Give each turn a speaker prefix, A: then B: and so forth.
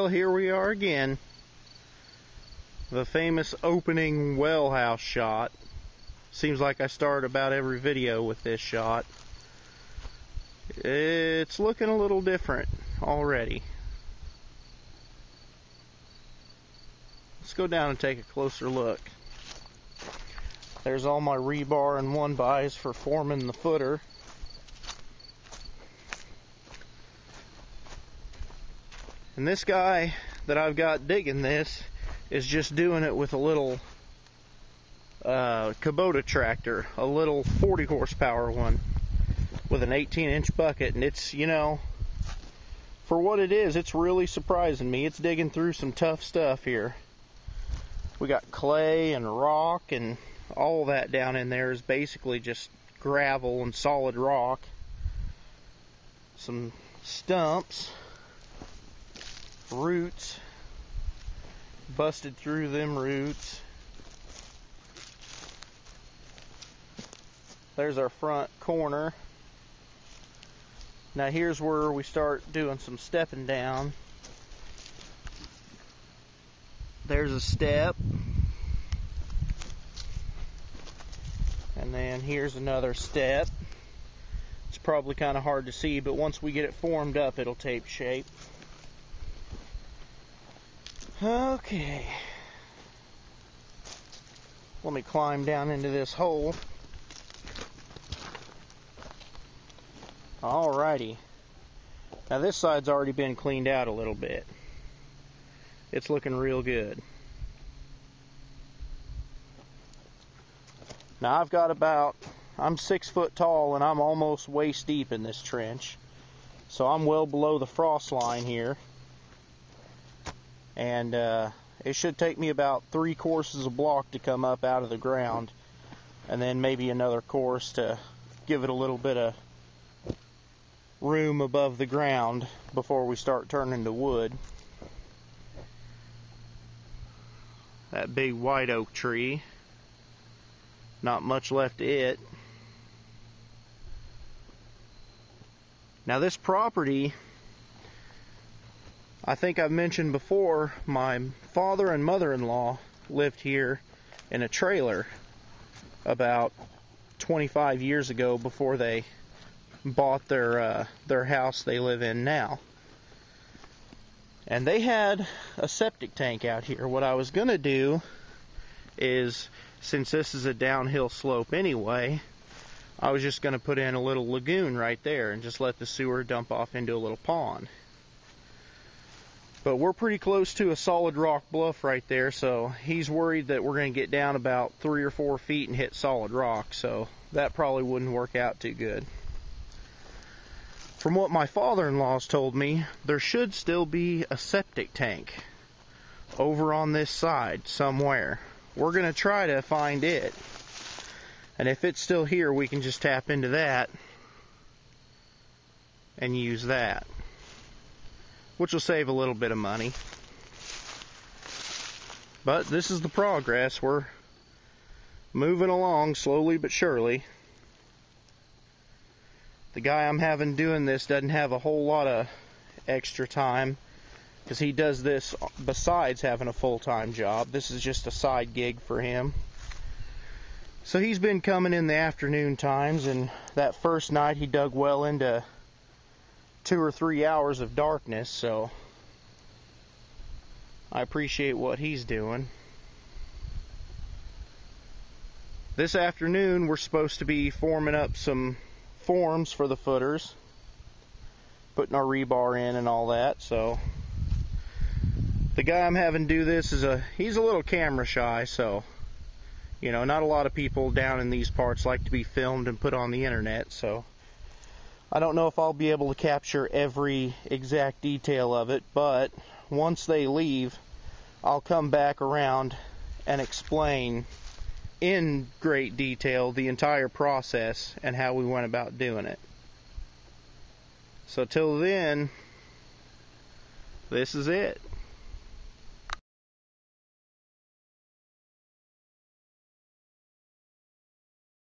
A: Well, here we are again. The famous opening well house shot. Seems like I start about every video with this shot. It's looking a little different already. Let's go down and take a closer look. There's all my rebar and 1-bys for forming the footer. And this guy that I've got digging this is just doing it with a little Kubota tractor, a little 40 horsepower one with an 18-inch bucket, and it's, you know, for what it is, it's really surprising me. It's digging through some tough stuff here. We got clay and rock, and all that down in there is basically just gravel and solid rock. Some stumps, roots, busted through them roots. There's our front corner. Now here's where we start doing some stepping down. There's a step. And then here's another step. It's probably kind of hard to see, but once we get it formed up, it'll take shape. Okay. Let me climb down into this hole. Alrighty. Now this side's already been cleaned out a little bit. It's looking real good. Now I've got I'm 6 foot tall and I'm almost waist deep in this trench. So I'm well below the frost line here. And it should take me about 3 courses of block to come up out of the ground, and then maybe another course to give it a little bit of room above the ground before we start turning to wood. That big white oak tree, not much left of it. Now this property, I think I've mentioned before, my father and mother-in-law lived here in a trailer about 25 years ago before they bought their house they live in now. And they had a septic tank out here. What I was going to do is, since this is a downhill slope anyway, I was just going to put in a little lagoon right there and just let the sewer dump off into a little pond. But we're pretty close to a solid rock bluff right there, so he's worried that we're going to get down about 3 or 4 feet and hit solid rock, so that probably wouldn't work out too good. From what my father-in-law's told me, there should still be a septic tank over on this side somewhere. We're going to try to find it, and if it's still here, we can just tap into that and use that, which will save a little bit of money. But this is the progress. We're moving along slowly but surely. The guy I'm having doing this doesn't have a whole lot of extra time, because he does this besides having a full-time job. This is just a side gig for him. So he's been coming in the afternoon times, and that first night he dug well into 2 or 3 hours of darkness, so I appreciate what he's doing. This afternoon we're supposed to be forming up some forms for the footers, putting our rebar in and all that. So the guy I'm having do this he's a little camera shy, so you know, not a lot of people down in these parts like to be filmed and put on the internet, so I don't know if I'll be able to capture every exact detail of it, but once they leave, I'll come back around and explain in great detail the entire process and how we went about doing it. So till then, this is it.